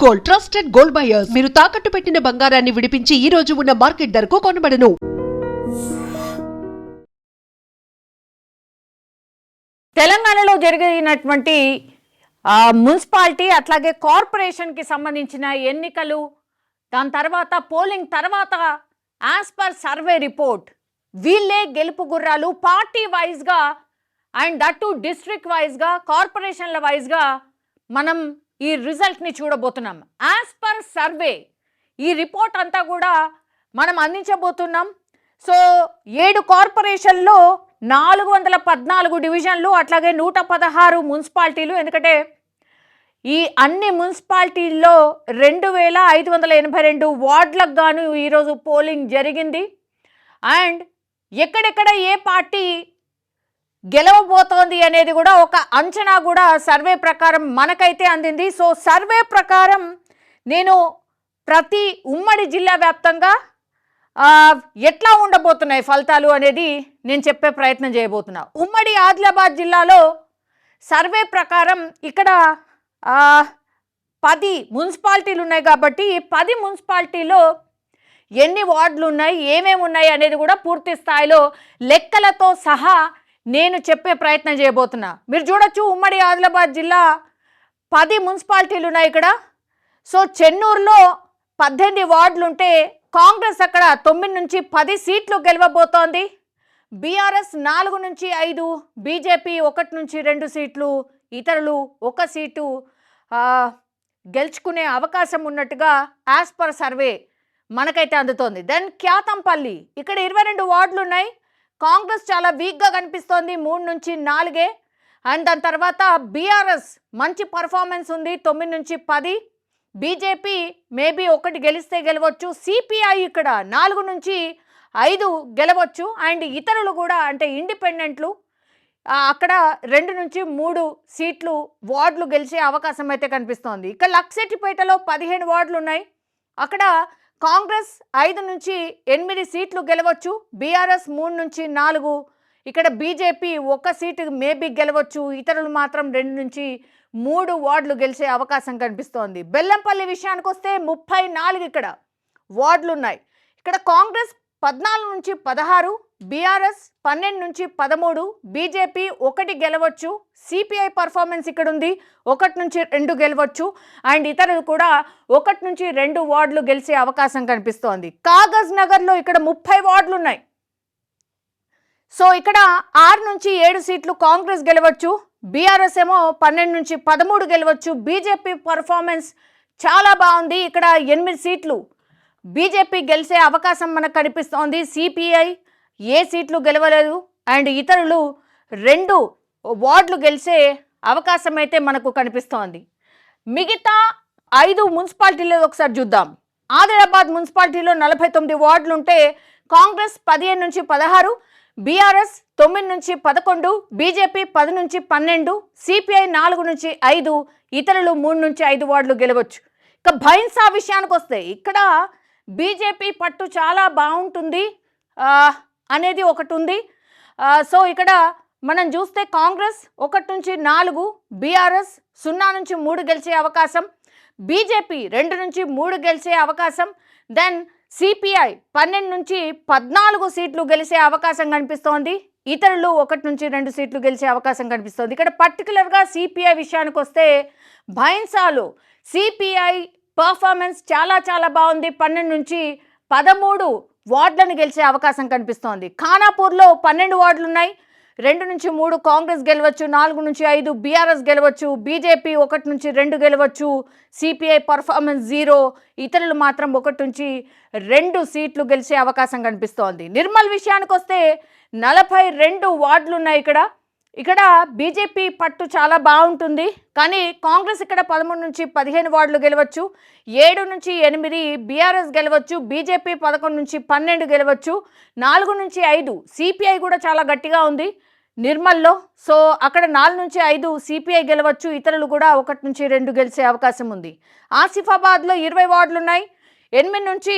Gold, trusted gold buyers. మీరు తాకట్టు పెట్టిన బంగారాన్ని విడిపించి ఈ రోజు ఉన్న మార్కెట్ ధరకు కొనబడును. తెలంగాణలో జరిగినటువంటి మున్సిపాలిటీ అట్లాగే కార్పొరేషన్కి సంబంధించిన ఎన్నికలు, దాని తర్వాత పోలింగ్ తర్వాత యాజ్ పర్ సర్వే రిపోర్ట్ వీళ్ళే గెలుపు గుర్రాలు. పార్టీ వైజ్గా అండ్ దట్టు డిస్ట్రిక్ట్ వైజ్గా, కార్పొరేషన్ల వైజ్గా మనం ఈ రిజల్ట్ని చూడబోతున్నాం. యాజ్ పర్ సర్వే ఈ రిపోర్ట్ అంతా కూడా మనం అందించబోతున్నాం. సో 7 కార్పొరేషన్లో 414 డివిజన్లు, అట్లాగే 116 మున్సిపాలిటీలు. ఎందుకంటే ఈ అన్ని మున్సిపాలిటీల్లో 2582 వార్డులకు గాను ఈరోజు పోలింగ్ జరిగింది. అండ్ ఎక్కడెక్కడ ఏ పార్టీ గెలవబోతోంది అనేది కూడా ఒక అంచనా కూడా సర్వే ప్రకారం మనకైతే అందింది. సో సర్వే ప్రకారం నేను ప్రతి ఉమ్మడి జిల్లా వ్యాప్తంగా ఎట్లా ఉండబోతున్నాయి ఫలితాలు అనేది నేను చెప్పే ప్రయత్నం చేయబోతున్నా. ఉమ్మడి ఆదిలాబాద్ జిల్లాలో సర్వే ప్రకారం ఇక్కడ 10 మున్సిపాలిటీలు ఉన్నాయి కాబట్టి ఈ 10 మున్సిపాలిటీలో ఎన్ని వార్డులు ఉన్నాయి, ఏమేమి ఉన్నాయి అనేది కూడా పూర్తి స్థాయిలో లెక్కలతో సహా నేను చెప్పే ప్రయత్నం చేయబోతున్నా. మీరు చూడొచ్చు, ఉమ్మడి ఆదిలాబాద్ జిల్లా 10 మున్సిపాలిటీలు ఉన్నాయి ఇక్కడ. సో చెన్నూరులో 18 వార్డులు ఉంటే కాంగ్రెస్ అక్కడ 9 నుంచి 10 సీట్లు గెలవబోతోంది. బీఆర్ఎస్ 4 నుంచి 5, బీజేపీ 1 నుంచి 2 సీట్లు, ఇతరులు 1 సీటు గెలుచుకునే అవకాశం ఉన్నట్టుగా యాజ్ పర్ సర్వే మనకైతే అందుతోంది. దెన్ క్యాతంపల్లి ఇక్కడ 22 వార్డులు ఉన్నాయి. కాంగ్రెస్ చాలా వీక్గా కనిపిస్తోంది, 3 నుంచి 4. అండ్ దాని తర్వాత బీఆర్ఎస్ మంచి పర్ఫార్మెన్స్ ఉంది, 9 నుంచి 10. బీజేపీ మేబీ 1 గెలిస్తే గెలవచ్చు. సిపిఐ ఇక్కడ 4 నుంచి 5 గెలవచ్చు. అండ్ ఇతరులు కూడా అంటే ఇండిపెండెంట్లు అక్కడ 2 నుంచి 3 సీట్లు వార్డులు గెలిచే అవకాశం అయితే కనిపిస్తోంది. ఇక్కడ లక్సెట్టిపేటలో 15 వార్డులు ఉన్నాయి. అక్కడ కాంగ్రెస్ 5 నుంచి 8 సీట్లు గెలవచ్చు. బీఆర్ఎస్ 3 నుంచి 4. ఇక్కడ బీజేపీ 1 సీటు మేబీ గెలవచ్చు. ఇతరులు మాత్రం 2 నుంచి 3 వార్డులు గెలిచే అవకాశం కనిపిస్తోంది. బెల్లంపల్లి విషయానికి వస్తే 34 ఇక్కడ వార్డులు ఉన్నాయి. ఇక్కడ కాంగ్రెస్ 14 నుంచి 16, బీఆర్ఎస్ 12 నుంచి 13, బీజేపీ 1 గెలవచ్చు. సిపిఐ పర్ఫార్మెన్స్ ఇక్కడ ఉంది, 1 నుంచి 2 గెలవచ్చు. అండ్ ఇతరులు కూడా 1 నుంచి 2 వార్డులు గెలిచే అవకాశం కనిపిస్తోంది. కాగజ్ నగర్లో ఇక్కడ 30 వార్డులు ఉన్నాయి. సో ఇక్కడ 6 నుంచి 7 సీట్లు కాంగ్రెస్ గెలవచ్చు. బీఆర్ఎస్ ఏమో 12 నుంచి 13 గెలవచ్చు. బీజేపీ పర్ఫార్మెన్స్ చాలా బాగుంది, ఇక్కడ 8 సీట్లు బీజేపీ గెలిచే అవకాశం మనకు కనిపిస్తోంది. సిపిఐ ఏ సీట్లు గెలవలేదు. అండ్ ఇతరులు 2 వార్డులు గెలిచే అవకాశం అయితే మనకు కనిపిస్తోంది. మిగతా 5 మున్సిపాలిటీలో ఒకసారి చూద్దాం. ఆదిలాబాద్ మున్సిపాలిటీలో 49 వార్డులు ఉంటే కాంగ్రెస్ 15 నుంచి 16, బీఆర్ఎస్ 9 నుంచి 11, బీజేపీ 10 నుంచి 12, సిపిఐ 4 నుంచి 5, ఇతరులు 3 నుంచి 5 వార్డులు గెలవచ్చు. ఇక భైన్సా విషయానికి వస్తే ఇక్కడ బీజేపీ పట్టు చాలా బాగుంటుంది అనేది ఒకటి ఉంది. సో ఇక్కడ మనం చూస్తే కాంగ్రెస్ 1 నుంచి 4, బీఆర్ఎస్ 0 నుంచి 3 గెలిచే అవకాశం, బీజేపీ 2 నుంచి 3 గెలిచే అవకాశం. దెన్ సిపిఐ 12 నుంచి 14 సీట్లు గెలిచే అవకాశం కనిపిస్తోంది. ఇతరులు 1 నుంచి 2 సీట్లు గెలిచే అవకాశం కనిపిస్తోంది. ఇక్కడ పర్టికులర్గా సిపిఐ విషయానికి వస్తే భైన్సాలో సిపిఐ పర్ఫార్మెన్స్ చాలా చాలా బాగుంది, 12 నుంచి 13 వార్డులను గెలిచే అవకాశం కనిపిస్తోంది. ఖానాపూర్లో 12 వార్డులు ఉన్నాయి. 2 నుంచి 3 కాంగ్రెస్ గెలవచ్చు, 4 నుంచి 5 బీఆర్ఎస్ గెలవచ్చు, బీజేపీ 1 నుంచి 2 గెలవచ్చు, సిపిఐ పర్ఫార్మెన్స్ 0, ఇతరులు మాత్రం 1 నుంచి 2 సీట్లు గెలిచే అవకాశం కనిపిస్తోంది. నిర్మల్ విషయానికి వస్తే 42 వార్డులు ఉన్నాయి. ఇక్కడ బీజేపీ పట్టు చాలా బాగుంటుంది, కానీ కాంగ్రెస్ ఇక్కడ 13 నుంచి 15 వార్డులు గెలవచ్చు, 7 నుంచి 8 బీఆర్ఎస్ గెలవచ్చు, బీజేపీ 11 నుంచి 12 గెలవచ్చు, 4 నుంచి 5 సిపిఐ కూడా చాలా గట్టిగా ఉంది నిర్మల్లో. సో అక్కడ 4 నుంచి 5 సిపిఐ గెలవచ్చు, ఇతరులు కూడా 1 నుంచి 2 గెలిచే అవకాశం ఉంది. ఆసిఫాబాద్లో 20 వార్డులు ఉన్నాయి. 8 నుంచి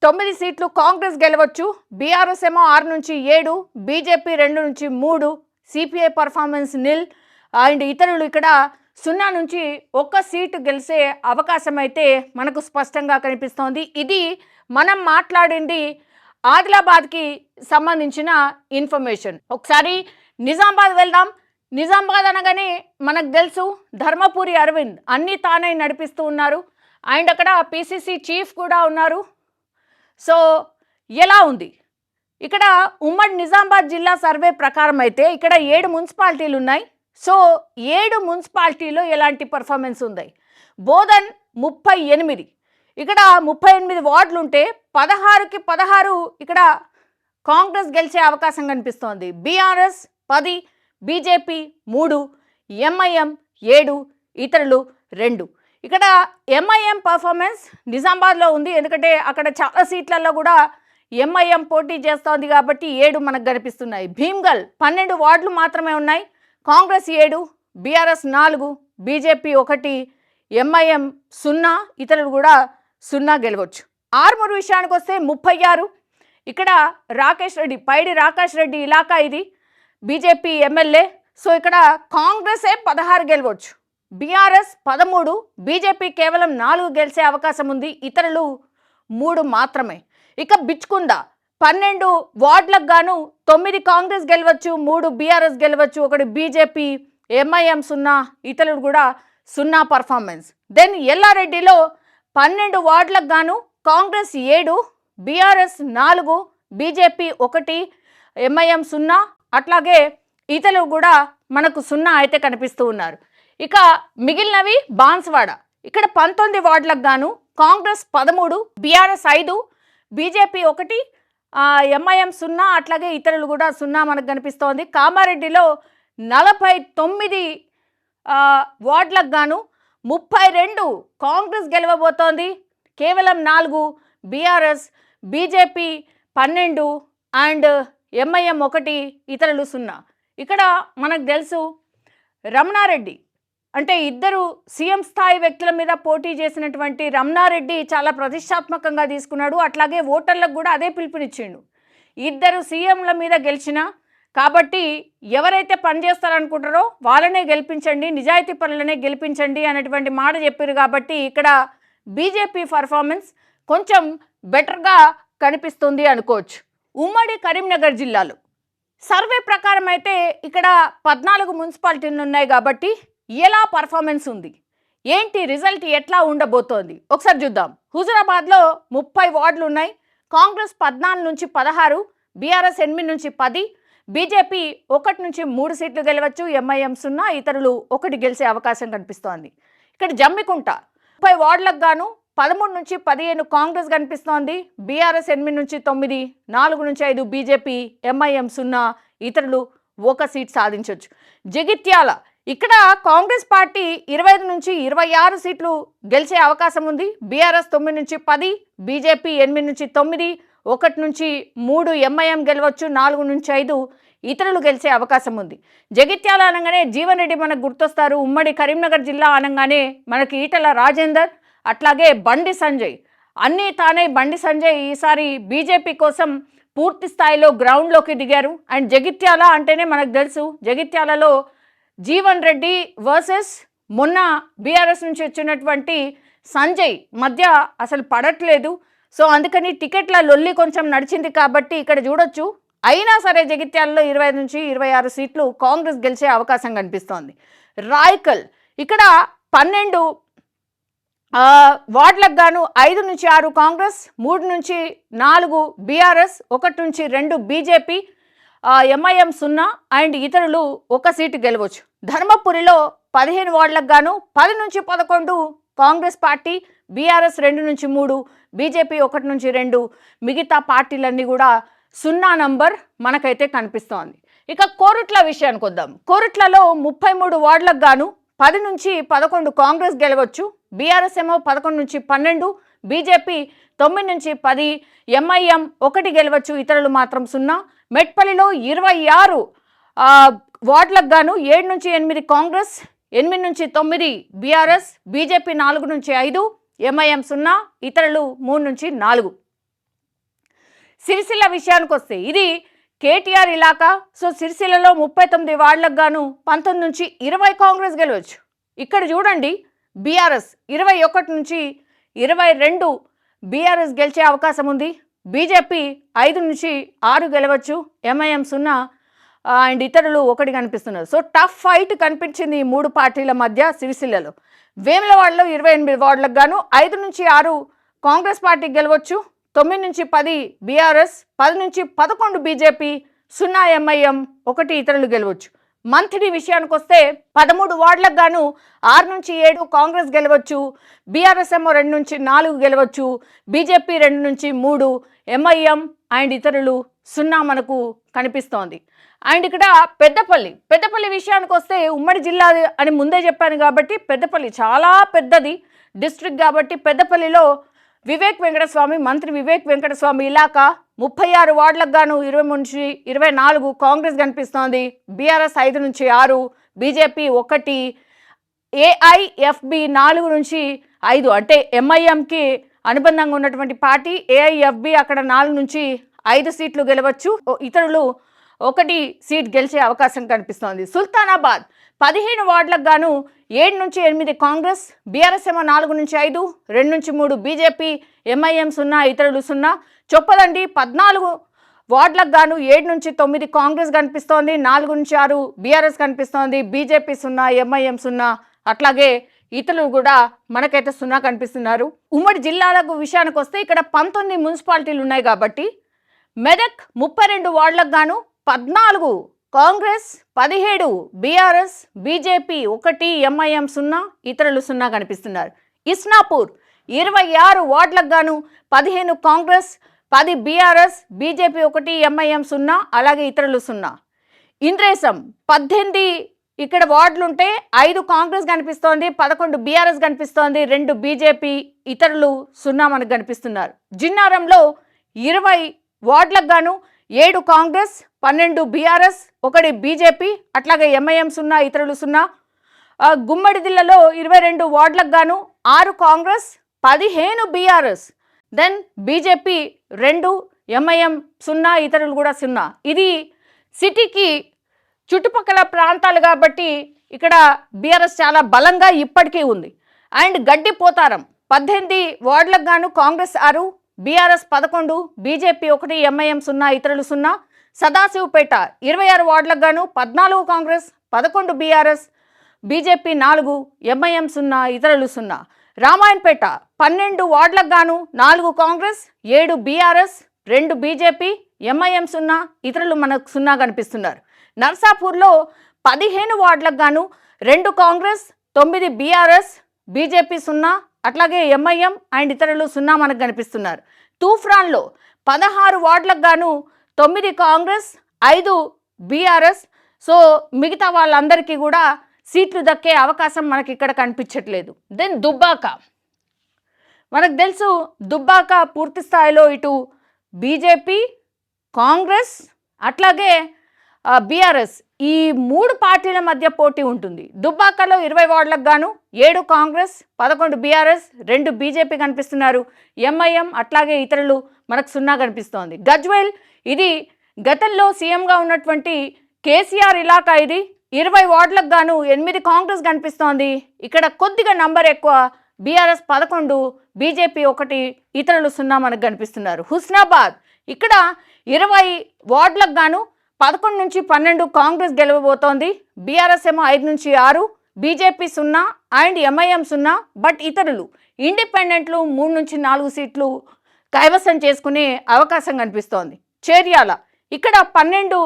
9 సీట్లు కాంగ్రెస్ గెలవచ్చు, బీఆర్ఎస్ ఏమో 6 నుంచి 7, బీజేపీ 2 నుంచి 3, సిపిఐ పర్ఫార్మెన్స్ నిల్. అండ్ ఇతరులు ఇక్కడ 0 నుంచి 1 సీటు గెలిచే అవకాశం అయితే మనకు స్పష్టంగా కనిపిస్తోంది. ఇది మనం మాట్లాడింది ఆదిలాబాద్కి సంబంధించిన ఇన్ఫర్మేషన్. ఒకసారి నిజామాబాద్ వెళ్దాం. నిజామాబాద్ అనగానే మనకు తెలుసు ధర్మపురి అరవింద్ అన్నీ తానే నడిపిస్తూ ఉన్నారు. అండ్ అక్కడ పిసిసి చీఫ్ కూడా ఉన్నారు. సో ఎలా ఉంది ఇక్కడ ఉమ్మడి నిజామాబాద్ జిల్లా సర్వే ప్రకారం అయితే ఇక్కడ 7 మున్సిపాలిటీలు ఉన్నాయి. సో 7 మున్సిపాలిటీలో ఎలాంటి పర్ఫార్మెన్స్ ఉంది? బోధన్ 38, ఇక్కడ 38 వార్డులు ఉంటే 16కి 16 ఇక్కడ కాంగ్రెస్ గెలిచే అవకాశం కనిపిస్తోంది. బీఆర్ఎస్ 10, బీజేపీ 3, ఎంఐఎం 7, ఇతరులు 2. ఇక్కడ ఎంఐఎం పర్ఫార్మెన్స్ నిజామాబాద్లో ఉంది, ఎందుకంటే అక్కడ చాలా సీట్లలో కూడా ఎంఐఎం పోటీ చేస్తోంది కాబట్టి 7 మనకు కనిపిస్తున్నాయి. భీమ్గల్ 12 వార్డులు మాత్రమే ఉన్నాయి. కాంగ్రెస్ 7, బీఆర్ఎస్ 4, బీజేపీ 1, ఎంఐఎం 0, ఇతరులు కూడా 0 గెలవచ్చు. ఆర్మూరు విషయానికి వస్తే 36, ఇక్కడ రాకేష్ రెడ్డి, పైడి రాకేష్ రెడ్డి ఇలాకా ఇది బీజేపీ ఎమ్మెల్యే. సో ఇక్కడ కాంగ్రెసే 16 గెలవచ్చు, బీఆర్ఎస్ 13, బీజేపీ కేవలం 4 గెలిచే అవకాశం ఉంది, ఇతరులు 3 మాత్రమే. ఇక బిచ్కుందా 12 వార్డులకు గాను 9 కాంగ్రెస్ గెలవచ్చు, 3 బీఆర్ఎస్ గెలవచ్చు, 1 బీజేపీ, ఎంఐఎం 0, ఇతరులు కూడా 0 పర్ఫార్మెన్స్. దెన్ ఎల్లారెడ్డిలో 12 వార్డులకు గాను కాంగ్రెస్ 7, బీఆర్ఎస్ 4, బీజేపీ 1, ఎంఐఎం 0, అట్లాగే ఇతరులు కూడా మనకు 0 అయితే కనిపిస్తూ ఉన్నారు. ఇక మిగిలినవి బాన్స్వాడ, ఇక్కడ 19 వార్డులకు గాను కాంగ్రెస్ 13, బీఆర్ఎస్ 5, బీజేపీ 1, ఎంఐఎం 0, అట్లాగే ఇతరులు కూడా 0 మనకు కనిపిస్తోంది. కామారెడ్డిలో 49 వార్డులకు గాను 32 కాంగ్రెస్ గెలవబోతోంది, కేవలం 4 బీఆర్ఎస్, బీజేపీ 12 అండ్ ఎంఐఎం 1, ఇతరులు 0. ఇక్కడ మనకు తెలుసు రమణారెడ్డి అంటే ఇద్దరు సీఎం స్థాయి వ్యక్తుల మీద పోటీ చేసినటువంటి రమణారెడ్డి చాలా ప్రతిష్టాత్మకంగా తీసుకున్నాడు. అట్లాగే ఓటర్లకు కూడా అదే పిలుపునిచ్చిండు, ఇద్దరు సీఎంల మీద గెలిచిన కాబట్టి ఎవరైతే పనిచేస్తారనుకుంటారో వాళ్ళనే గెలిపించండి, నిజాయితీ పనులనే గెలిపించండి అనేటువంటి మాట చెప్పారు. కాబట్టి ఇక్కడ బీజేపీ పర్ఫార్మెన్స్ కొంచెం బెటర్గా కనిపిస్తుంది అనుకోవచ్చు. ఉమ్మడి కరీంనగర్ జిల్లాలో సర్వే ప్రకారం అయితే ఇక్కడ 14 మున్సిపాలిటీలు ఉన్నాయి కాబట్టి ఎలా పర్ఫార్మెన్స్ ఉంది, ఏంటి రిజల్ట్ ఎట్లా ఉండబోతోంది ఒకసారి చూద్దాం. హుజురాబాద్లో 30 వార్డులు ఉన్నాయి. కాంగ్రెస్ 14 నుంచి 16, బీఆర్ఎస్ 8 నుంచి 10, బీజేపీ 1 నుంచి 3 సీట్లు గెలవచ్చు, ఎంఐఎం 0, ఇతరులు 1 గెలిచే అవకాశం కనిపిస్తోంది. ఇక్కడ జమ్మికుంట 30 వార్డులకు గాను 13 నుంచి 15 కాంగ్రెస్ కనిపిస్తోంది, బీఆర్ఎస్ 8 నుంచి 9, 4 నుంచి 5 బీజేపీ, ఎంఐఎం 0, ఇతరులు 1 సీట్ సాధించవచ్చు. జగిత్యాల ఇక్కడ కాంగ్రెస్ పార్టీ 25 నుంచి 26 సీట్లు గెలిచే అవకాశం ఉంది, బీఆర్ఎస్ 9 నుంచి 10, బీజేపీ 8 నుంచి 9, 1 నుంచి 3 ఎంఐఎం గెలవచ్చు, 4 నుంచి 5 ఇతరులు గెలిచే అవకాశం ఉంది. జగిత్యాల అనగానే జీవన్ రెడ్డి మనకు గుర్తొస్తారు. ఉమ్మడి కరీంనగర్ జిల్లా అనగానే మనకి ఈటల రాజేందర్, అట్లాగే బండి సంజయ్, అన్నీ తానే బండి సంజయ్ ఈసారి బీజేపీ కోసం పూర్తి స్థాయిలో గ్రౌండ్లోకి దిగారు. అండ్ జగిత్యాల అంటేనే మనకు తెలుసు, జగిత్యాలలో జీవన్ రెడ్డి వర్సెస్ మొన్న బీఆర్ఎస్ నుంచి వచ్చినటువంటి సంజయ్ మధ్య అసలు పడట్లేదు. సో అందుకని టికెట్ల లొల్లి కొంచెం నడిచింది కాబట్టి ఇక్కడ చూడొచ్చు. అయినా సరే జగిత్యాలలో 25 నుంచి 26 సీట్లు కాంగ్రెస్ గెలిచే అవకాశం కనిపిస్తోంది. రాయకల్ ఇక్కడ 12 వార్డులకు గాను 5 నుంచి 6 కాంగ్రెస్, 3 నుంచి 4 బీఆర్ఎస్, 1 నుంచి 2 బీజేపీ, ఎంఐఎం 0 అండ్ ఇతరులు 1 సీటు గెలవచ్చు. ధర్మపురిలో 15 వార్డులకు గాను 10 నుంచి 11 కాంగ్రెస్ పార్టీ, బీఆర్ఎస్ 2 నుంచి 3, బీజేపీ 1 నుంచి 2, మిగతా పార్టీలన్నీ కూడా 0 నంబర్ మనకైతే కనిపిస్తోంది. ఇక కోరుట్ల విషయానికి వద్దాం. కోరుట్లలో 33 వార్డులకు గాను 10 నుంచి 11 కాంగ్రెస్ గెలవచ్చు, బీఆర్ఎస్ ఏమో 11 నుంచి 12, బీజేపీ 9 నుంచి 10, ఎంఐఎం 1 గెలవచ్చు, ఇతరులు మాత్రం 0. మెట్పల్లిలో 26 వార్డులకు గాను 7 నుంచి 8 కాంగ్రెస్, 8 నుంచి 9 బీఆర్ఎస్, బీజేపీ 4 నుంచి 5, ఎంఐఎం 0, ఇతరులు 3 నుంచి 4. సిరిసిల్ల విషయానికి వస్తే ఇది కేటీఆర్ ఇలాకా. సో సిరిసిల్లలో 39 వార్డులకు గాను 19 నుంచి 20 కాంగ్రెస్ గెలవచ్చు, ఇక్కడ చూడండి, బీఆర్ఎస్ 21 నుంచి 22 బీఆర్ఎస్ గెలిచే అవకాశం ఉంది. బీజేపీ 5 నుంచి 6 గెలవచ్చు. ఎంఐఎం 0 అండ్ ఇతరులు 1 కనిపిస్తున్నారు. సో టఫ్ ఫైట్ కనిపించింది ఈ 3 పార్టీల మధ్య సిరిసిల్లలో. వేములవాడలో 28 వార్డులకు గాను 5 నుంచి 6 కాంగ్రెస్ పార్టీ గెలవచ్చు. 9 నుంచి 10 బీఆర్ఎస్, 10 నుంచి 11 బీజేపీ, 0 ఎంఐఎం, 1 ఇతరులు గెలవచ్చు. మంత్రి విషయానికి వస్తే 13 వార్డులకు గాను 6 నుంచి 7 కాంగ్రెస్ గెలవచ్చు. బీఆర్ఎస్ ఏమో 2 నుంచి 4 గెలవచ్చు. బీజేపీ 2 నుంచి 3, ఎంఐఎం అండ్ ఇతరులు 0 మనకు కనిపిస్తోంది. అండ్ ఇక్కడ పెద్దపల్లి విషయానికి వస్తే ఉమ్మడి జిల్లా అని ముందే చెప్పాను కాబట్టి పెద్దపల్లి చాలా పెద్దది డిస్ట్రిక్ట్ కాబట్టి పెద్దపల్లిలో మంత్రి వివేక్ వెంకటస్వామి ఇలాకా 36 వార్డులకు గాను 20 నుంచి 24 కాంగ్రెస్ కనిపిస్తోంది. బీఆర్ఎస్ 5 నుంచి 6, బీజేపీ 1, ఏఐఎఫ్బి 4 నుంచి 5 అంటే ఎంఐఎంకి అనుబంధంగా ఉన్నటువంటి పార్టీ. ఏఐఎఫ్బి అక్కడ 4 నుంచి 5 సీట్లు గెలవచ్చు. ఇతరులు 1 సీట్ గెలిచే అవకాశం కనిపిస్తోంది. సుల్తానాబాద్ 15 వార్డులకు గాను 7 నుంచి 8 కాంగ్రెస్, బీఆర్ఎస్ ఏమో 4 నుంచి 5, 2 నుంచి 3 బీజేపీ, ఎంఐఎం 0, ఇతరులు 0. చొప్పదండి 14 వార్డులకు గాను 7 నుంచి 9 కాంగ్రెస్ కనిపిస్తోంది, 4 నుంచి 6 బీఆర్ఎస్ కనిపిస్తోంది, బీజేపీ 0, ఎంఐఎం 0, అట్లాగే ఇతరులు కూడా మనకైతే 0 కనిపిస్తున్నారు. ఉమ్మడి జిల్లాలకు విషయానికి వస్తే ఇక్కడ 19 మున్సిపాలిటీలు ఉన్నాయి కాబట్టి మెదక్ 32 వార్డులకు గాను 14 కాంగ్రెస్, 17 బీఆర్ఎస్, బీజేపీ 1, ఎంఐఎం 0, ఇతరులు 0 కనిపిస్తున్నారు. ఇస్నాపూర్ 26 వార్డులకు గాను 15 కాంగ్రెస్, 10 బీఆర్ఎస్, బీజేపీ 1, ఎంఐఎం 0, అలాగే ఇతరులు 0. ఇంద్రేశం 18 ఇక్కడ వార్డులుంటే 5 కాంగ్రెస్ కనిపిస్తోంది, 11 బీఆర్ఎస్ కనిపిస్తోంది, 2 బీజేపీ, ఇతరులు 0 మనకు కనిపిస్తున్నారు. జిన్నారంలో 20 వార్డులకు గాను 7 కాంగ్రెస్, 12 బీఆర్ఎస్, 1 బీజేపీ, అట్లాగే ఎంఐఎం 0, ఇతరులు 0. గుమ్మడిదిల్లలో 22 వార్డులకు గాను 6 కాంగ్రెస్, 15 బీఆర్ఎస్, దెన్ బీజేపీ 2, ఎంఐఎం 0, ఇతరులు కూడా 0. ఇది సిటీకి చుట్టుపక్కల ప్రాంతాలు కాబట్టి ఇక్కడ బీఆర్ఎస్ చాలా బలంగా ఇప్పటికీ ఉంది. అండ్ గడ్డిపోతారం 18 వార్డులకు గాను కాంగ్రెస్ 6, బీఆర్ఎస్ 11, బీజేపీ 1, ఎంఐఎం 0, ఇతరులు 0. సదాశివపేట 26 వార్డులకు గాను 14 కాంగ్రెస్, 11 బీఆర్ఎస్, బీజేపీ 4, ఎంఐఎం 0, ఇతరులు 0. రామాయణపేట 12 వార్డులకు గాను 4 కాంగ్రెస్, 7 బీఆర్ఎస్, 2 బీజేపీ, ఎంఐఎం 0, ఇతరులు మనకు 0 కనిపిస్తున్నారు. నర్సాపూర్లో 15 వార్డులకు గాను 2 కాంగ్రెస్, 9 బీఆర్ఎస్, బీజేపీ 0, అట్లాగే ఎంఐఎం అండ్ ఇతరులు 0 మనకు కనిపిస్తున్నారు. తూఫ్రాన్లో 16 వార్డులకు గాను 9 కాంగ్రెస్, 5 బీఆర్ఎస్. సో మిగతా వాళ్ళందరికీ కూడా సీట్లు దక్కే అవకాశం మనకి ఇక్కడ కనిపించట్లేదు. దెన్ దుబ్బాక మనకు తెలుసు, దుబ్బాక పూర్తి స్థాయిలో ఇటు బీజేపీ, కాంగ్రెస్ అట్లాగే బీఆర్ఎస్ ఈ 3 పార్టీల మధ్య పోటీ ఉంటుంది. దుబ్బాకలో 20 వార్డులకు గాను 7 కాంగ్రెస్, 11 బీఆర్ఎస్, 2 బీజేపీ కనిపిస్తున్నారు, ఎంఐఎం అట్లాగే ఇతరులు మనకు 0 కనిపిస్తోంది. గజ్వేల్ ఇది గతంలో సీఎంగా ఉన్నటువంటి కేసీఆర్ ఇలాకా. ఇది 20 వార్డులకు గాను 8 కాంగ్రెస్ కనిపిస్తోంది, ఇక్కడ కొద్దిగా నంబర్ ఎక్కువ, బీఆర్ఎస్ 11, బీజేపీ 1, ఇతరులు 0 మనకు కనిపిస్తున్నారు. హుస్నాబాద్ ఇక్కడ 20 వార్డులకు గాను 11 నుంచి 12 కాంగ్రెస్ గెలవబోతోంది, బీఆర్ఎస్ ఏమో 5 నుంచి 6, బీజేపీ 0 అండ్ ఎంఐఎం 0, బట్ ఇతరులు ఇండిపెండెంట్లు 3 నుంచి 4 సీట్లు కైవసం చేసుకునే అవకాశం కనిపిస్తోంది. చేర్యాల ఇక్కడ 12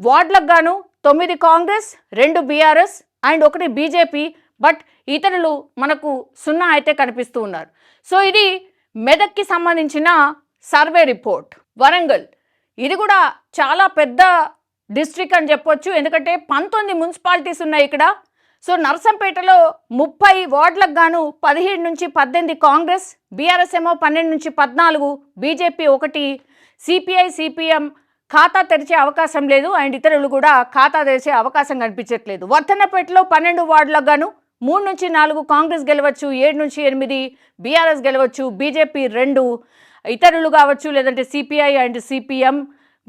వార్డులకు గాను 9 Congress, 2 BRS and 1 BJP, but ఇతరులు మనకు 0 అయితే కనిపిస్తూ ఉన్నారు. సో ఇది మెదక్కి సంబంధించిన సర్వే రిపోర్ట్. వరంగల్ ఇది కూడా చాలా పెద్ద డిస్ట్రిక్ట్ అని చెప్పొచ్చు, ఎందుకంటే 19 మున్సిపాలిటీస్ ఉన్నాయి ఇక్కడ. సో నర్సంపేటలో 30 వార్డులకు గాను 17 నుంచి 18 కాంగ్రెస్, బీఆర్ఎస్ ఏమో 12 నుంచి 14, బీజేపీ 1, సిపిఐ, సిపిఎం ఖాతా తెరిచే అవకాశం లేదు అండ్ ఇతరులు కూడా ఖాతా తెరిచే అవకాశం కనిపించట్లేదు. వర్ధన్నపేటలో 12 వార్డులకు గాను 3 నుంచి 4 కాంగ్రెస్ గెలవచ్చు, 7 నుంచి 8 బీఆర్ఎస్ గెలవచ్చు, బీజేపీ 2, ఇతరులు కావచ్చు లేదంటే సిపిఐ అండ్ సిపిఎం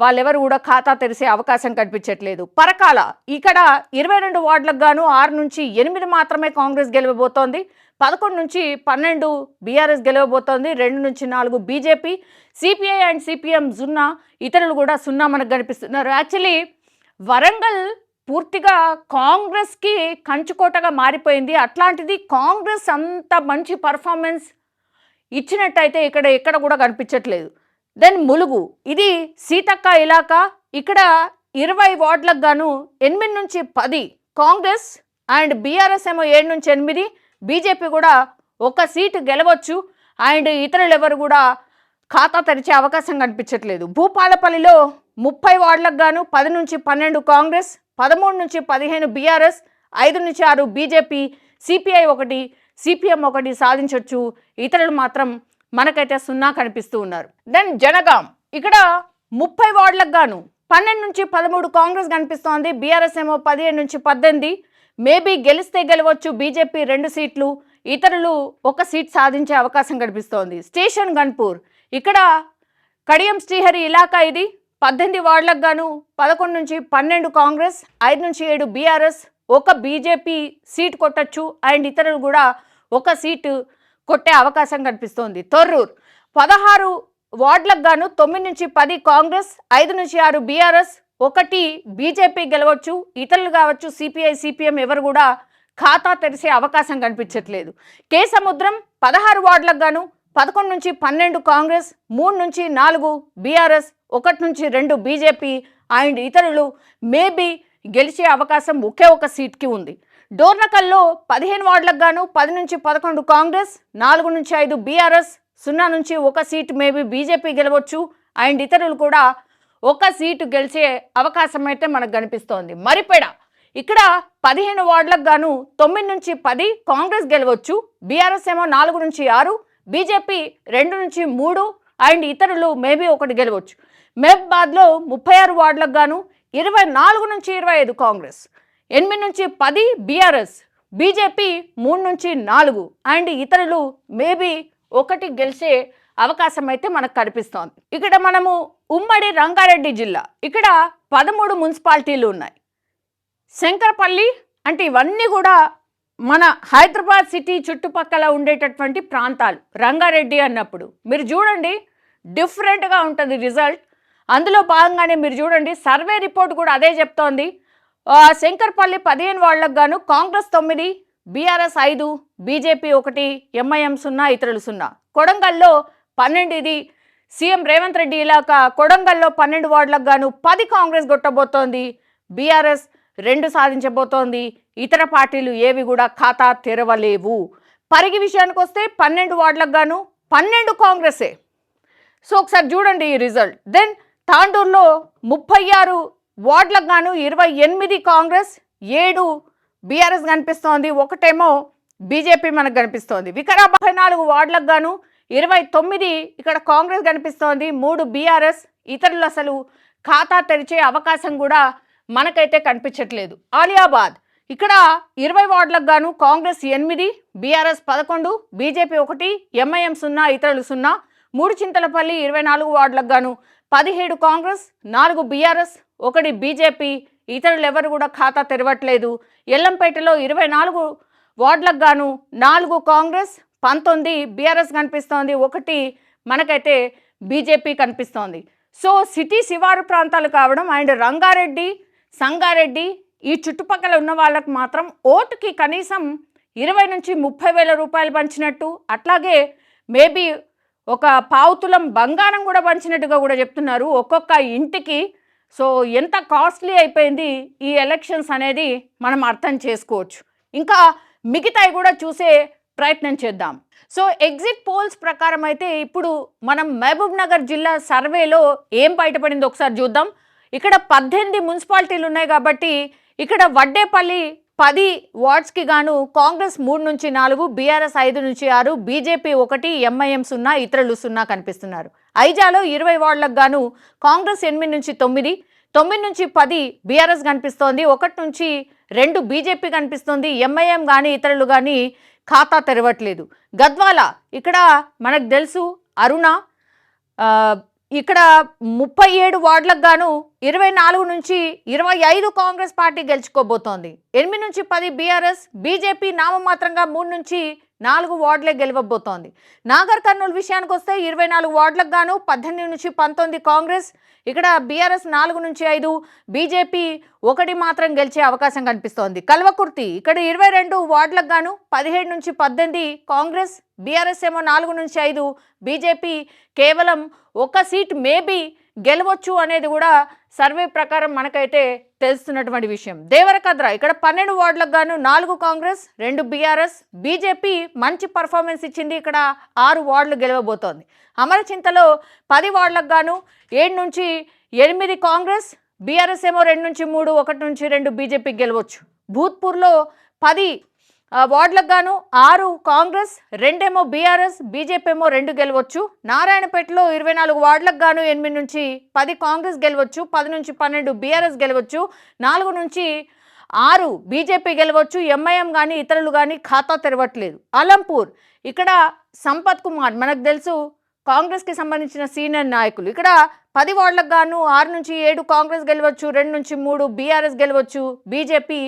వాళ్ళెవరు కూడా ఖాతా తెరిసే అవకాశం కనిపించట్లేదు. పరకాల ఇక్కడ 22 వార్డులకు గాను 6 నుంచి 8 మాత్రమే కాంగ్రెస్ గెలవబోతోంది. 11 నుంచి 12 బీఆర్ఎస్ గెలవబోతోంది. 2 నుంచి 4 బీజేపీ, సిపిఐ అండ్ సిపిఎం 0, ఇతరులు కూడా 0 మనకు కనిపిస్తున్నారు. యాక్చువల్లీ వరంగల్ పూర్తిగా కాంగ్రెస్కి కంచుకోటగా మారిపోయింది. అట్లాంటిది కాంగ్రెస్ అంత మంచి పర్ఫార్మెన్స్ ఇచ్చినట్టయితే ఎక్కడ కూడా కనిపించట్లేదు. దెన్ ములుగు, ఇది సీతక్క ఇలాకా. ఇక్కడ 20 వార్డులకు గాను 8 నుంచి 10 కాంగ్రెస్ అండ్ బీఆర్ఎస్ ఏమో 7 నుంచి 8, బీజేపీ కూడా 1 సీటు గెలవచ్చు. అండ్ ఇతరులు ఎవరు కూడా ఖాతా తెరిచే అవకాశం కనిపించట్లేదు. భూపాలపల్లిలో 30 వార్డులకు గాను 10 నుంచి 12 కాంగ్రెస్, 13 నుంచి 15 బీఆర్ఎస్, 5 నుంచి 6 బీజేపీ, సిపిఐ 1, సిపిఎం 1 సాధించవచ్చు. ఇతరులు మాత్రం మనకైతే 0 కనిపిస్తూ ఉన్నారు. దెన్ జనగాం, ఇక్కడ 30 వార్డులకు గాను 12 నుంచి 13 కాంగ్రెస్ కనిపిస్తోంది. బీఆర్ఎస్ ఏమో 15 నుంచి 18, మేబీ గెలిస్తే గెలవచ్చు బీజేపీ 2 సీట్లు, ఇతరులు 1 సీట్ సాధించే అవకాశం కనిపిస్తోంది. స్టేషన్ గన్పూర్, ఇక్కడ కడియం శ్రీహరి ఇలాకా. ఇది 18 వార్డులకు గాను 11 నుంచి 12 కాంగ్రెస్, 5 నుంచి 7 బీఆర్ఎస్, 1 బీజేపీ సీట్ కొట్టచ్చు. అండ్ ఇతరులు కూడా 1 సీటు కొట్టే అవకాశం కనిపిస్తోంది. తొర్రూర్ 16 వార్డులకు గాను 9 నుంచి 10 కాంగ్రెస్, 5 నుంచి 6 బీఆర్ఎస్, 1 బీజేపీ గెలవచ్చు. ఇతరులు కావచ్చు సిపిఐ సిపిఎం ఎవరు కూడా ఖాతా తెరిసే అవకాశం కనిపించట్లేదు. కేసముద్రం 16 వార్డులకు గాను 11 నుంచి 12 కాంగ్రెస్, 3 నుంచి 4 బీఆర్ఎస్, 1 నుంచి 2 బీజేపీ అండ్ ఇతరులు మేబీ గెలిచే అవకాశం ఒకే 1 సీట్కి ఉంది. డోర్నకల్లో 15 వార్డులకు గాను 10 నుంచి 11 కాంగ్రెస్, 4 నుంచి 5 బీఆర్ఎస్, 0 నుంచి 1 సీటు మేబీ బీజేపీ గెలవచ్చు. అండ్ ఇతరులు కూడా 1 సీటు గెలిచే అవకాశం అయితే మనకు కనిపిస్తోంది. మరిపేడ, ఇక్కడ 15 వార్డులకు గాను 9 నుంచి 10 కాంగ్రెస్ గెలవచ్చు. బీఆర్ఎస్ ఏమో 4 నుంచి 6, బీజేపీ 2 నుంచి 3 అండ్ ఇతరులు మేబీ 1 గెలవచ్చు. మహబూబాబాద్లో 36 వార్డులకు గాను 24 నుంచి 25 కాంగ్రెస్, 8 నుంచి 10 బీఆర్ఎస్, బీజేపీ 3 నుంచి 4 అండ్ ఇతరులు మేబీ 1 గెలిచే అవకాశం అయితే మనకు కనిపిస్తోంది. ఇక్కడ మనము ఉమ్మడి రంగారెడ్డి జిల్లా, ఇక్కడ 13 మున్సిపాలిటీలు ఉన్నాయి. శంకరపల్లి అంటే ఇవన్నీ కూడా మన హైదరాబాద్ సిటీ చుట్టుపక్కల ఉండేటటువంటి ప్రాంతాలు. రంగారెడ్డి అన్నప్పుడు మీరు చూడండి డిఫరెంట్గా ఉంటుంది రిజల్ట్. అందులో భాగంగానే మీరు చూడండి సర్వే రిపోర్ట్ కూడా అదే చెప్తోంది. శంకర్పల్లి 15 వార్డులకు గాను కాంగ్రెస్ 9, బీఆర్ఎస్ 5, బీజేపీ 1, ఎంఐఎం 0, ఇతరులు 0. కొడంగల్లో 12, ఇది సీఎం రేవంత్ రెడ్డి ఇలాకా. కొడంగల్లో 12 వార్డులకు గాను 10 కాంగ్రెస్ కొట్టబోతోంది, బీఆర్ఎస్ 2 సాధించబోతోంది. ఇతర పార్టీలు ఏవి కూడా ఖాతా తెరవలేవు. పరిగి విషయానికి వస్తే 12 వార్డులకు గాను 12 కాంగ్రెసే. సో ఒకసారి చూడండి ఈ రిజల్ట్. దెన్ తాండూరులో 36 వార్డులకు గాను 28 కాంగ్రెస్, 7 బీఆర్ఎస్ కనిపిస్తోంది, 1 బీజేపీ మనకు కనిపిస్తోంది. వికారాబాద్ 34 వార్డులకు గాను 29 ఇక్కడ కాంగ్రెస్ కనిపిస్తోంది, 3 బీఆర్ఎస్, ఇతరులు అసలు ఖాతా తెరిచే అవకాశం కూడా మనకైతే కనిపించట్లేదు. ఆలియాబాద్ ఇక్కడ 20 వార్డులకు గాను కాంగ్రెస్ 8, బీఆర్ఎస్ 11, బీజేపీ 1, ఎంఐఎం 0, ఇతరులు 0. 3 చింతలపల్లి 24 వార్డులకు గాను 17 కాంగ్రెస్, 4 బీఆర్ఎస్, 1 బీజేపీ, ఇతరులు ఎవరు కూడా ఖాతా తెరవట్లేదు. ఎల్లంపేటలో 24 వార్డులకు గాను 4 కాంగ్రెస్, 19 బీఆర్ఎస్ కనిపిస్తోంది, 1 మనకైతే బీజేపీ కనిపిస్తోంది. సో సిటీ శివారు ప్రాంతాలు కావడం అండ్ రంగారెడ్డి, సంగారెడ్డి ఈ చుట్టుపక్కల ఉన్న వాళ్ళకు మాత్రం ఓటుకి కనీసం 20 నుంచి 30 వేల రూపాయలు పంచినట్టు, అట్లాగే మేబీ 1 పావు తులం బంగారం కూడా పంచినట్టుగా కూడా చెప్తున్నారు ఒక్కొక్క ఇంటికి. సో ఎంత కాస్ట్లీ అయిపోయింది ఈ ఎలక్షన్స్ అనేది మనం అర్థం చేసుకోవచ్చు. ఇంకా మిగతాయి కూడా చూసే ప్రయత్నం చేద్దాం. సో ఎగ్జిట్ పోల్స్ ప్రకారం అయితే ఇప్పుడు మనం మహబూబ్ నగర్ జిల్లా సర్వేలో ఏం బయటపడిందో ఒకసారి చూద్దాం. ఇక్కడ 18 మున్సిపాలిటీలు ఉన్నాయి కాబట్టి ఇక్కడ వడ్డేపల్లి 10 వార్డ్స్కి గాను కాంగ్రెస్ 3 నుంచి 4, బీఆర్ఎస్ 5 నుంచి 6, బీజేపీ 1, ఎంఐఎం 0, ఇతరులు 0 కనిపిస్తున్నారు. ఐజాలో 20 వార్డులకు గాను కాంగ్రెస్ 8 నుంచి 9, 9 నుంచి 10 బీఆర్ఎస్ కనిపిస్తోంది, 1 నుంచి 2 బీజేపీ కనిపిస్తుంది, ఎంఐఎం కానీ ఇతరులు కానీ ఖాతా తెరవట్లేదు. గద్వాల ఇక్కడ మనకు తెలుసు అరుణ, ఇక్కడ 37 వార్డులకు గాను 24 నుంచి 25 కాంగ్రెస్ పార్టీ గెలుచుకోబోతోంది. 8 నుంచి 10 బీఆర్ఎస్, బీజేపీ నామమాత్రంగా 3 నుంచి 4 వార్డులే గెలవబోతోంది. నాగర్ కర్నూలు విషయానికి వస్తే 24 వార్డులకు గాను 18 నుంచి 19 కాంగ్రెస్, ఇక్కడ బీఆర్ఎస్ 4 నుంచి 5, బీజేపీ 1 మాత్రం గెలిచే అవకాశం కనిపిస్తోంది. కల్వకుర్తి ఇక్కడ 22 వార్డులకు గాను 17 నుంచి 18 కాంగ్రెస్, బీఆర్ఎస్ ఏమో 4 నుంచి 5, బీజేపీ కేవలం 1 సీట్ మేబీ గెలవచ్చు అనేది కూడా సర్వే ప్రకారం మనకైతే తెలుస్తున్నటువంటి విషయం. దేవరకద్ర ఇక్కడ 12 వార్డులకు గాను 4 కాంగ్రెస్, 2 బీఆర్ఎస్, బీజేపీ మంచి పర్ఫార్మెన్స్ ఇచ్చింది, ఇక్కడ 6 వార్డులు గెలవబోతోంది. అమరచింతలో 10 వార్డులకు గాను 7 నుంచి 8 కాంగ్రెస్, బీఆర్ఎస్ ఏమో 2 నుంచి 3, 1 నుంచి 2 బీజేపీ గెలవచ్చు. భూత్పూర్లో 10 వార్డులకు గాను 6 కాంగ్రెస్, 2 ఏమో బీఆర్ఎస్, బీజేపీ ఏమో 2 గెలవచ్చు. నారాయణపేటలో 24 వార్డులకు గాను 8 నుంచి 10 కాంగ్రెస్ గెలవచ్చు, 10 నుంచి 12 బీఆర్ఎస్ గెలవచ్చు, 4 నుంచి 6 బీజేపీ గెలవచ్చు. ఎంఐఎం కానీ ఇతరులు కానీ ఖాతా తెరవట్లేదు. అలంపూర్ ఇక్కడ సంపత్ కుమార్ మనకు తెలుసు కాంగ్రెస్కి సంబంధించిన సీనియర్ నాయకులు, ఇక్కడ 10 వార్డులకు గాను 6 నుంచి 7 కాంగ్రెస్ గెలవచ్చు, 2 నుంచి 3 బీఆర్ఎస్ గెలవచ్చు, బీజేపీ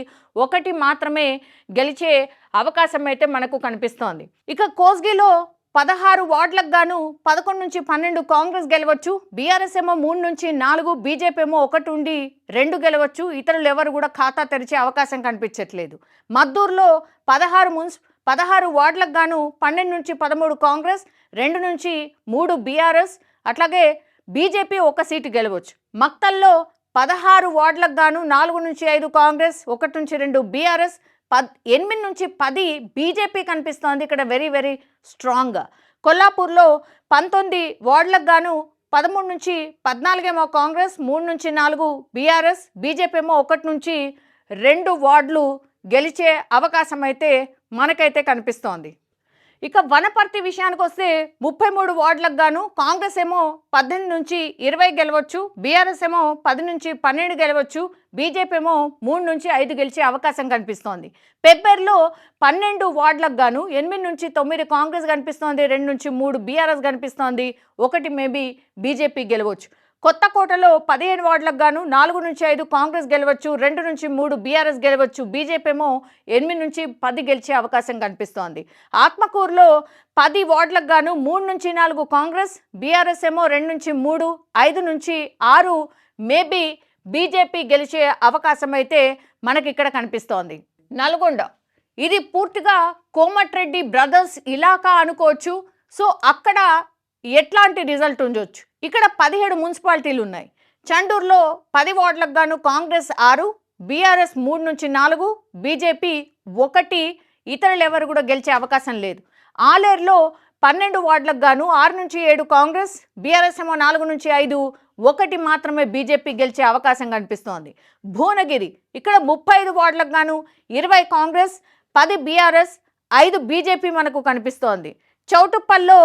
1 మాత్రమే గెలిచే అవకాశం అయితే మనకు కనిపిస్తోంది. ఇక కోస్గిలో 16 వార్డులకు గాను 11 నుంచి 12 కాంగ్రెస్ గెలవచ్చు, బీఆర్ఎస్ ఏమో 3 నుంచి 4, బీజేపీ ఏమో 1 ఉండి 2 గెలవచ్చు. ఇతరులు ఎవరు కూడా ఖాతా తెరిచే అవకాశం కనిపించట్లేదు. మద్దూరులో 16 వార్డులకు గాను 12 నుంచి 13 కాంగ్రెస్, 2 నుంచి 3 బీఆర్ఎస్, అట్లాగే బీజేపీ 1 సీటు గెలవచ్చు. మక్తల్లో 16 వార్డులకు గాను 4 నుంచి 5 కాంగ్రెస్, 1 నుంచి 2 బీఆర్ఎస్, 8 నుంచి 10 బీజేపీ కనిపిస్తోంది, ఇక్కడ వెరీ వెరీ స్ట్రాంగ్గా. కొల్లాపూర్లో 19 వార్డులకు గాను 13 నుంచి 14 ఏమో కాంగ్రెస్, 3 నుంచి 4 బీఆర్ఎస్, బీజేపీ ఏమో 1 నుంచి 2 వార్డులు గెలిచే అవకాశం అయితే మనకైతే కనిపిస్తోంది. ఇక వనపర్తి విషయానికి వస్తే 33 వార్డులకు గాను కాంగ్రెస్ ఏమో 18 నుంచి 20 గెలవచ్చు, బీఆర్ఎస్ ఏమో 10 నుంచి 12 గెలవచ్చు, బీజేపీ ఏమో 3 నుంచి 5 గెలిచే అవకాశం కనిపిస్తోంది. పెబ్బేర్లో 12 వార్డులకు గాను 8 నుంచి 9 కాంగ్రెస్ కనిపిస్తోంది, 2 నుంచి 3 బీఆర్ఎస్ కనిపిస్తోంది, 1 మేబీ బీజేపీ గెలవచ్చు. కొత్తకోటలో 15 వార్డులకు గాను 4 నుంచి 5 కాంగ్రెస్ గెలవచ్చు, 2 నుంచి 3 బీఆర్ఎస్ గెలవచ్చు, బీజేపీ ఏమో 8 నుంచి 10 గెలిచే అవకాశం కనిపిస్తోంది. ఆత్మకూరులో 10 వార్డులకు గాను 3 నుంచి 4 కాంగ్రెస్, బీఆర్ఎస్ ఏమో 2 నుంచి 3, 5 నుంచి 6 మేబీ బీజేపీ గెలిచే అవకాశం అయితే మనకి ఇక్కడ కనిపిస్తోంది. నల్గొండ ఇది పూర్తిగా కోమటిరెడ్డి బ్రదర్స్ ఇలాకా అనుకోవచ్చు. సో అక్కడ ఎట్లాంటి రిజల్ట్ ఉండొచ్చు. ఇక్కడ 17 మున్సిపాలిటీలు ఉన్నాయి. చండూరులో 10 వార్డులకు గాను కాంగ్రెస్ 6, బీఆర్ఎస్ 3 నుంచి 4, బీజేపీ 1, ఇతరులు ఎవరు కూడా గెలిచే అవకాశం లేదు. ఆలేరులో 12 వార్డులకు గాను 6 నుంచి 7 కాంగ్రెస్, బీఆర్ఎస్ ఏమో 4 నుంచి 5, 1 మాత్రమే బీజేపీ గెలిచే అవకాశం కనిపిస్తోంది. భువనగిరి ఇక్కడ 35 వార్డులకు గాను 20 కాంగ్రెస్, 10 బీఆర్ఎస్, 5 బీజేపీ మనకు కనిపిస్తోంది. చౌటుప్పల్లో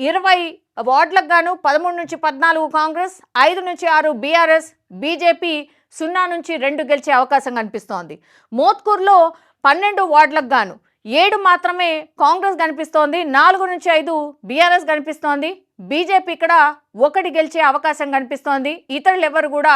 20 వార్డులకు గాను 13 నుంచి 14 కాంగ్రెస్, 5 నుంచి 6 బీఆర్ఎస్, బీజేపీ 0 నుంచి 2 గెలిచే అవకాశం కనిపిస్తోంది. మోత్కూర్లో 12 వార్డులకు గాను 7 మాత్రమే కాంగ్రెస్ కనిపిస్తోంది, 4 నుంచి 5 బీఆర్ఎస్ కనిపిస్తోంది, బీజేపీ ఇక్కడ 1 గెలిచే అవకాశం కనిపిస్తోంది. ఇతరులు ఎవరు కూడా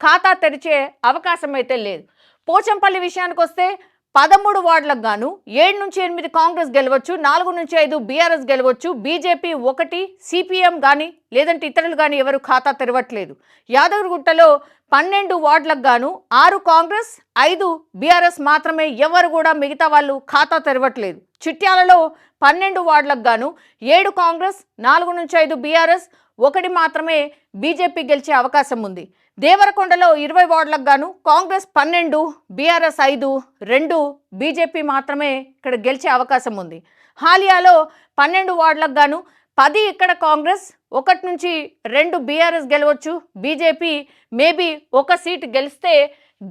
ఖాతా తెరిచే అవకాశం అయితే లేదు. పోచంపల్లి విషయానికి వస్తే 13 వార్డులకు గాను 7 నుంచి 8 కాంగ్రెస్ గెలవచ్చు, 4 నుంచి 5 బీఆర్ఎస్ గెలవచ్చు, బీజేపీ 1, సిపిఎం కానీ లేదంటే ఇతరులు కానీ ఎవరు ఖాతా తెరవట్లేదు. యాదగిరిగుట్టలో 12 వార్డులకు గాను 6 కాంగ్రెస్, 5 బీఆర్ఎస్ మాత్రమే, ఎవరు కూడా మిగతా వాళ్ళు ఖాతా తెరవట్లేదు. చిట్యాలలో 12 వార్డులకు గాను 7 కాంగ్రెస్, 4 నుంచి 5 బీఆర్ఎస్, 1 మాత్రమే బీజేపీ గెలిచే అవకాశం ఉంది. దేవరకొండలో 20 వార్డులకు గాను కాంగ్రెస్ 12, బీఆర్ఎస్ 5, 2 బీజేపీ మాత్రమే ఇక్కడ గెలిచే అవకాశం ఉంది. హాలియాలో 12 వార్డులకు గాను 10 ఇక్కడ కాంగ్రెస్, 1 నుంచి 2 బీఆర్ఎస్ గెలవచ్చు, బీజేపీ మేబీ 1 సీటు గెలిస్తే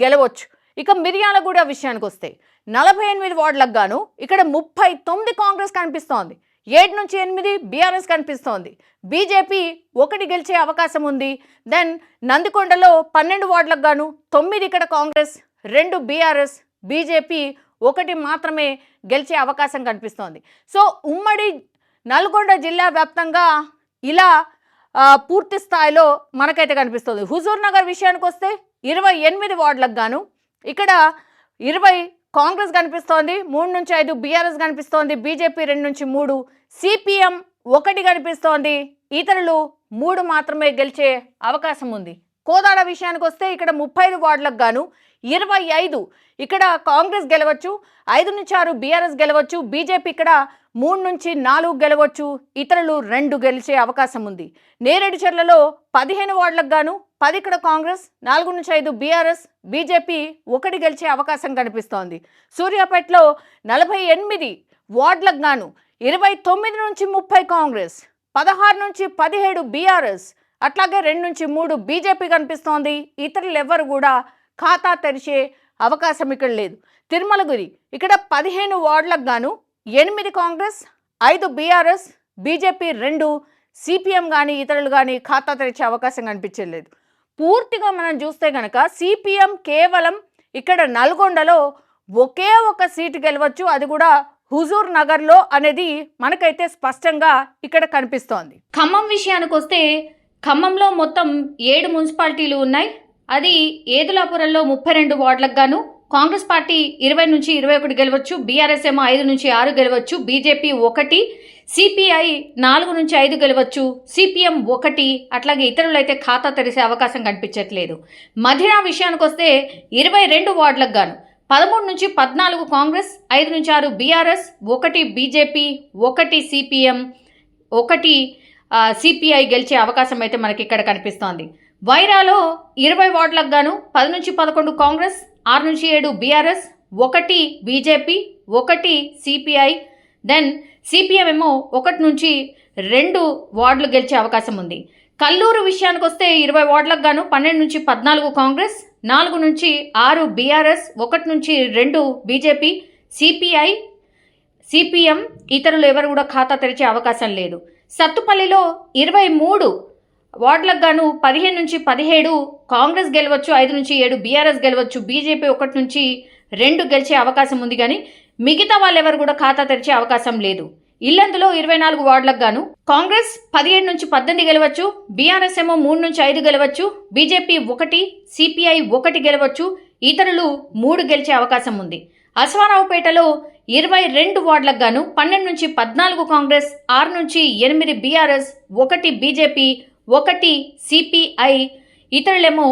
గెలవచ్చు. ఇక మిర్యాలగూడ విషయానికి వస్తే 48 వార్డులకు గాను ఇక్కడ 39 కాంగ్రెస్ కనిపిస్తోంది, 7 నుంచి 8 బీఆర్ఎస్ కనిపిస్తోంది, బీజేపీ 1 గెలిచే అవకాశం ఉంది. దెన్ నందికొండలో 12 వార్డులకు గాను 9 ఇక్కడ కాంగ్రెస్, 2 బీఆర్ఎస్, బీజేపీ 1 మాత్రమే గెలిచే అవకాశం కనిపిస్తోంది. సో ఉమ్మడి నల్గొండ జిల్లా వ్యాప్తంగా ఇలా పూర్తి స్థాయిలో మనకైతే కనిపిస్తుంది. హుజూర్ నగర్ విషయానికి వస్తే 28 వార్డులకు గాను ఇక్కడ 20 కాంగ్రెస్ కనిపిస్తోంది, 3 నుంచి 5 బీఆర్ఎస్ కనిపిస్తోంది, బీజేపీ 2 నుంచి 3, సిపిఎం 1 కనిపిస్తోంది, ఇతరులు 3 మాత్రమే గెలిచే అవకాశం ఉంది. కోదాడ విషయానికి వస్తే ఇక్కడ 35 వార్డులకు గాను 25 ఇక్కడ కాంగ్రెస్ గెలవచ్చు, 5 నుంచి 6 బీఆర్ఎస్ గెలవచ్చు, బీజేపీ ఇక్కడ 3 నుంచి 4 గెలవచ్చు, ఇతరులు 2 గెలిచే అవకాశం ఉంది. నేరేడుచర్లలో 15 వార్డులకు గాను 10 ఇక్కడ కాంగ్రెస్, 4 నుంచి 5 బీఆర్ఎస్, బీజేపీ 1 గెలిచే అవకాశం కనిపిస్తోంది. సూర్యాపేటలో 48 వార్డులకు గాను 29 నుంచి 30 కాంగ్రెస్, 16 నుంచి 17 బీఆర్ఎస్, అట్లాగే 2 నుంచి 3 బీజేపీ కనిపిస్తోంది. ఇతరులు ఎవరు కూడా ఖాతా తెరిచే అవకాశం ఇక్కడ లేదు. తిరుమలగిరి ఇక్కడ 15 వార్డులకు గాను 8 కాంగ్రెస్, 5 బీఆర్ఎస్, బీజేపీ 2, సిపిఎం కానీ ఇతరులు కానీ ఖాతా తెరిచే అవకాశం కనిపించలేదు. పూర్తిగా మనం చూస్తే కనుక సిపిఎం కేవలం ఇక్కడ నల్గొండలో ఒకే ఒక సీటు గెలవచ్చు, అది కూడా హుజూర్ నగర్లో అనేది మనకైతే స్పష్టంగా ఇక్కడ కనిపిస్తోంది. ఖమ్మం విషయానికి వస్తే ఖమ్మంలో మొత్తం 7 మున్సిపాలిటీలు ఉన్నాయి. అది ఏదులాపురంలో 32 వార్డులకు గాను కాంగ్రెస్ పార్టీ 20 నుంచి 21 గెలవచ్చు, బీఆర్ఎస్ ఏమో 5 నుంచి 6 గెలవచ్చు, బీజేపీ 1, సిపిఐ 4 నుంచి 5 గెలవచ్చు, సిపిఎం 1, అట్లాగే ఇతరులు అయితే ఖాతా తెరిసే అవకాశం కనిపించట్లేదు. మధిరా విషయానికి వస్తే 22 వార్డులకు గాను 13 నుంచి 14 కాంగ్రెస్, 5 నుంచి 6 బీఆర్ఎస్, 1 బీజేపీ, 1 సిపిఎం, 1 సిపిఐ గెలిచే అవకాశం అయితే మనకి ఇక్కడ కనిపిస్తోంది. వైరాలో 20 వార్డులకు గాను 10 నుంచి 11 కాంగ్రెస్, 6 నుంచి 7 బీఆర్ఎస్, 1 బీజేపీ, 1 సిపిఐ, దెన్ సిపిఎం ఏమో 1 నుంచి 2 వార్డులు గెలిచే అవకాశం ఉంది. కల్లూరు విషయానికి వస్తే 20 వార్డులకు గాను 12 నుంచి 14 కాంగ్రెస్, 4 నుంచి 6 బీఆర్ఎస్, 1 నుంచి 2 బీజేపీ, సిపిఐ, సిపిఎం, ఇతరులు ఎవరు కూడా ఖాతా తెరిచే అవకాశం లేదు. సత్తుపల్లిలో 23 వార్డులకు గాను 15 నుంచి 17 కాంగ్రెస్ గెలవచ్చు, 5 నుంచి 7 బీఆర్ఎస్ గెలవచ్చు, బీజేపీ 1 నుంచి 2 గెలిచే అవకాశం ఉంది. కానీ మిగతా వాళ్ళు ఎవరు కూడా ఖాతా తెరిచే అవకాశం లేదు. ఇల్లందులో 24 వార్డులకు గాను కాంగ్రెస్ 17 నుంచి 18 గెలవచ్చు, బీఆర్ఎస్ ఏమో 3 నుంచి 5 గెలవచ్చు, బీజేపీ 1, సిపిఐ 1 గెలవచ్చు, ఇతరులు 3 గెలిచే అవకాశం ఉంది. అశ్వారావుపేటలో 22 వార్డులకు గాను 12 నుంచి 14 కాంగ్రెస్, 6 నుంచి 8 బీఆర్ఎస్, 1 బీజేపీ, 1 సిపిఐ, ఇతరులేమో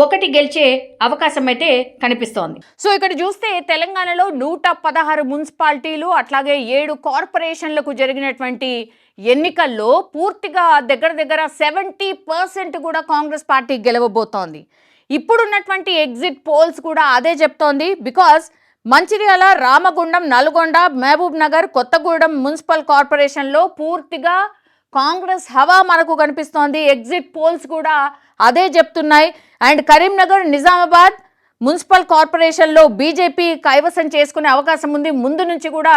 1 గెలిచే అవకాశం అయితే కనిపిస్తోంది. సో ఇక్కడ చూస్తే తెలంగాణలో 116 మున్సిపాలిటీలు అట్లాగే 7 కార్పొరేషన్లకు జరిగినటువంటి ఎన్నికల్లో పూర్తిగా దగ్గర 70% కూడా కాంగ్రెస్ పార్టీ గెలవబోతోంది. ఇప్పుడున్నటువంటి ఎగ్జిట్ పోల్స్ కూడా అదే చెప్తోంది. బికాస్ మంచిర్యాల, రామగుండం, నల్గొండ, మహబూబ్ నగర్, కొత్తగూడెం మున్సిపల్ కార్పొరేషన్లో పూర్తిగా కాంగ్రెస్ హవా మనకు కనిపిస్తోంది. ఎగ్జిట్ పోల్స్ కూడా అదే చెప్తున్నాయి. అండ్ కరీంనగర్, నిజామాబాద్ మున్సిపల్ కార్పొరేషన్లో బీజేపీ కైవసం చేసుకునే అవకాశం ఉంది. ముందు నుంచి కూడా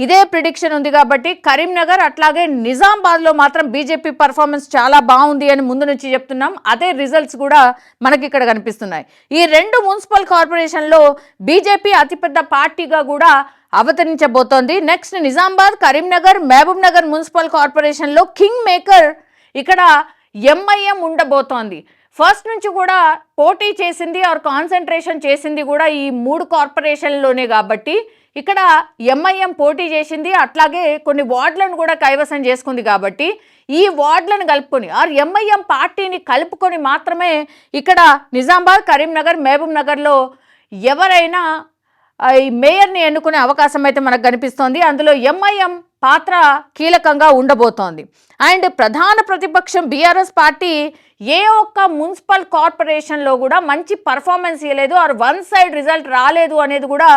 ఇదే ప్రిడిక్షన్ ఉంది. కాబట్టి కరీంనగర్ అట్లాగే నిజామాబాద్లో మాత్రం బీజేపీ పర్ఫార్మెన్స్ చాలా బాగుంది అని ముందు నుంచి చెప్తున్నాం. అదే రిజల్ట్స్ కూడా మనకి ఇక్కడ కనిపిస్తున్నాయి. ఈ 2 మున్సిపల్ కార్పొరేషన్లో బీజేపీ అతిపెద్ద పార్టీగా కూడా అవతరించబోతోంది. నెక్స్ట్ నిజామాబాద్, కరీంనగర్, మహబూబ్ నగర్ మున్సిపల్ కార్పొరేషన్లో కింగ్ మేకర్ ఇక్కడ ఎంఐఎం ఉండబోతోంది. ఫస్ట్ నుంచి కూడా పోటీ చేసింది ఆర్ కాన్సన్ట్రేషన్ చేసింది కూడా ఈ 3 కార్పొరేషన్లోనే. కాబట్టి ఇక్కడ ఎంఐఎం పోటీ చేసింది, అట్లాగే కొన్ని వార్డులను కూడా కైవసం చేసుకుంది. కాబట్టి ఈ వార్డులను కలుపుకొని ఆర్ ఎంఐఎం పార్టీని కలుపుకొని మాత్రమే ఇక్కడ నిజామాబాద్, కరీంనగర్, మహబూబ్ నగర్లో ఎవరైనా ఈ మేయర్ని ఎన్నుకునే అవకాశం అయితే మనకు కనిపిస్తోంది. అందులో ఎంఐఎం పాత్ర కీలకంగా ఉండబోతోంది. అండ్ ప్రధాన ప్రతిపక్షం బీఆర్ఎస్ పార్టీ ఏ ఒక్క మున్సిపల్ కార్పొరేషన్లో కూడా మంచి పర్ఫార్మెన్స్ ఇవ్వలేదు, ఆర్ 1 సైడ్ రిజల్ట్ రాలేదు అనేది కూడా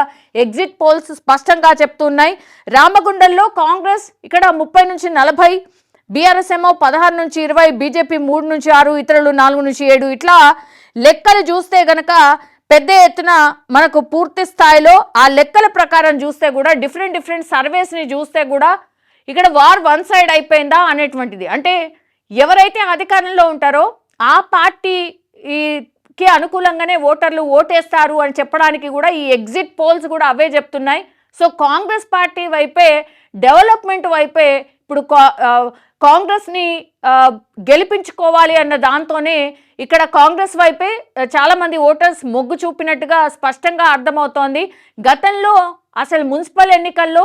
ఎగ్జిట్ పోల్స్ స్పష్టంగా చెప్తున్నాయి. రామగుండంలో కాంగ్రెస్ ఇక్కడ 30 నుంచి 40, బీఆర్ఎస్ ఏమో 16 నుంచి 20, బీజేపీ 3 నుంచి 6, ఇతరులు 4 నుంచి 7. ఇట్లా లెక్కలు చూస్తే గనక పెద్ద ఎత్తున మనకు పూర్తి స్థాయిలో ఆ లెక్కల ప్రకారం చూస్తే కూడా డిఫరెంట్ సర్వేస్ని చూస్తే కూడా ఇక్కడ వార్ 1 సైడ్ అయిపోయిందా అనేటువంటిది. అంటే ఎవరైతే అధికారంలో ఉంటారో ఆ పార్టీకి అనుకూలంగానే ఓటర్లు ఓటేస్తారు అని చెప్పడానికి కూడా ఈ ఎగ్జిట్ పోల్స్ కూడా అవే చెప్తున్నాయి. సో కాంగ్రెస్ పార్టీ వైపే, డెవలప్మెంట్ వైపే ఇప్పుడు కాంగ్రెస్ని గెలిపించుకోవాలి అన్న దాంతోనే ఇక్కడ కాంగ్రెస్ వైపే చాలా మంది ఓటర్స్ మొగ్గు చూపినట్టుగా స్పష్టంగా అర్థమవుతోంది. గతంలో అసలు మున్సిపల్ ఎన్నికల్లో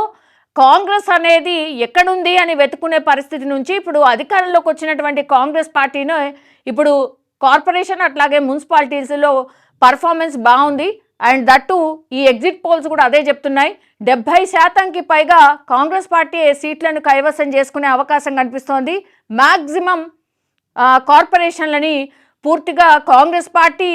కాంగ్రెస్ అనేది ఎక్కడుంది అని వెతుకునే పరిస్థితి నుంచి ఇప్పుడు అధికారంలోకి వచ్చినటువంటి కాంగ్రెస్ పార్టీను ఇప్పుడు కార్పొరేషన్ అట్లాగే మున్సిపాలిటీస్లో పర్ఫార్మెన్స్ బాగుంది. అండ్ దట్టు ఈ ఎగ్జిట్ పోల్స్ కూడా అదే చెప్తున్నాయి. 70% పైగా కాంగ్రెస్ పార్టీ సీట్లను కైవసం చేసుకునే అవకాశం కనిపిస్తోంది. మ్యాక్సిమం కార్పొరేషన్లని పూర్తిగా కాంగ్రెస్ పార్టీ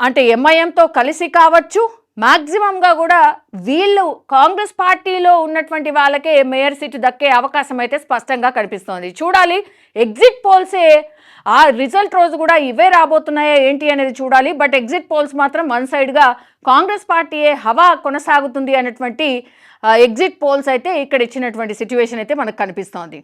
అంటే ఎంఐఎంతో కలిసి కావచ్చు, మ్యాక్సిమంగా కూడా వీళ్ళు కాంగ్రెస్ పార్టీలో ఉన్నటువంటి వాళ్ళకే మేయర్ సీటు దక్కే అవకాశం అయితే స్పష్టంగా కనిపిస్తోంది. చూడాలి ఎగ్జిట్ పోల్సే ఆ రిజల్ట్ రోజు కూడా ఇవే రాబోతున్నాయా ఏంటి అనేది చూడాలి. బట్ ఎగ్జిట్ పోల్స్ మాత్రం వన్ సైడ్గా కాంగ్రెస్ పార్టీయే హవా కొనసాగుతుంది అన్నటువంటి ఎగ్జిట్ పోల్స్ అయితే ఇక్కడ ఇచ్చినటువంటి సిచ్యువేషన్ అయితే మనకు కనిపిస్తోంది.